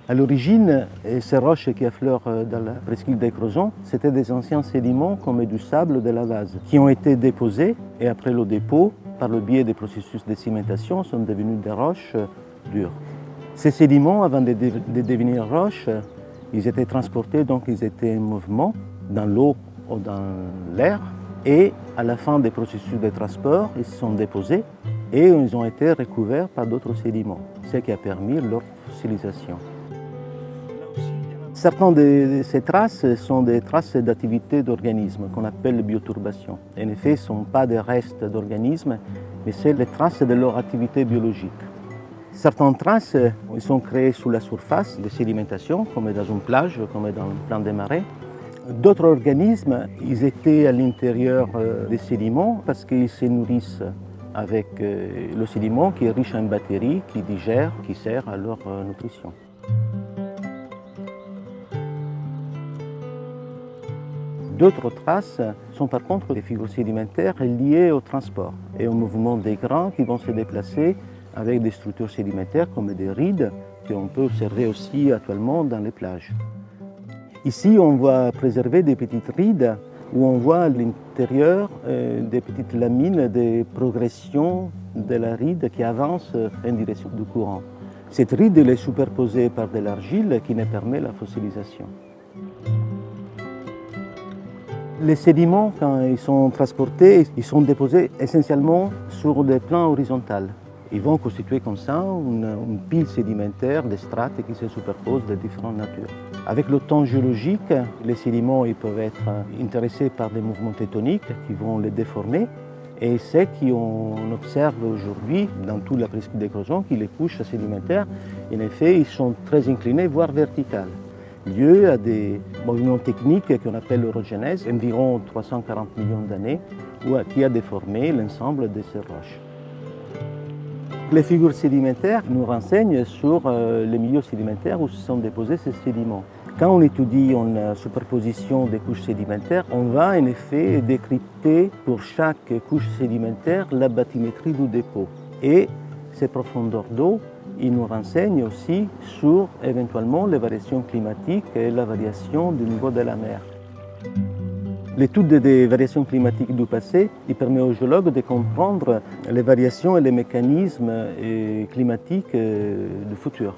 À l'origine, ces roches qui affleurent dans la presqu'île des Crozons, c'était des anciens sédiments comme du sable de la vase, qui ont été déposés et après le dépôt, par le biais des processus de cimentation, sont devenus des roches dures. Ces sédiments, avant de devenir roches, ils étaient transportés, donc ils étaient en mouvement dans l'eau ou dans l'air. Et à la fin des processus de transport, ils se sont déposés et ils ont été recouverts par d'autres sédiments, ce qui a permis leur fossilisation. Certaines de ces traces sont des traces d'activité d'organismes qu'on appelle bioturbation. En effet, ce ne sont pas des restes d'organismes, mais c'est les traces de leur activité biologique. Certaines traces sont créées sous la surface de sédimentation, comme dans une plage, comme dans un plan de marée. D'autres organismes, ils étaient à l'intérieur des sédiments parce qu'ils se nourrissent avec le sédiment qui est riche en bactéries, qui digèrent, qui sert à leur nutrition. D'autres traces sont par contre des figures sédimentaires liées au transport et au mouvement des grains qui vont se déplacer avec des structures sédimentaires comme des rides qu'on peut observer aussi actuellement dans les plages. Ici, on voit préserver des petites rides où on voit à l'intérieur des petites lamines de progression de la ride qui avance en direction du courant. Cette ride est superposée par de l'argile qui ne permet la fossilisation. Les sédiments, quand ils sont transportés, ils sont déposés essentiellement sur des plans horizontaux. Ils vont constituer comme ça une pile sédimentaire de strates qui se superposent de différentes natures. Avec le temps géologique, les sédiments ils peuvent être intéressés par des mouvements tectoniques qui vont les déformer. Et c'est ce qu'on observe aujourd'hui dans toute la presqu'île des Crozons, que les couches sédimentaires, en effet, ils sont très inclinés, voire verticales, lieu à des mouvements techniques qu'on appelle l'orogenèse, environ 340 millions d'années, qui a déformé l'ensemble de ces roches. Les figures sédimentaires nous renseignent sur les milieux sédimentaires où se sont déposés ces sédiments. Quand on étudie une superposition des couches sédimentaires, on va en effet décrypter pour chaque couche sédimentaire la bathymétrie du dépôt. Et ces profondeurs d'eau, ils nous renseignent aussi sur éventuellement les variations climatiques et la variation du niveau de la mer. L'étude des variations climatiques du passé permet aux géologues de comprendre les variations et les mécanismes climatiques du futur.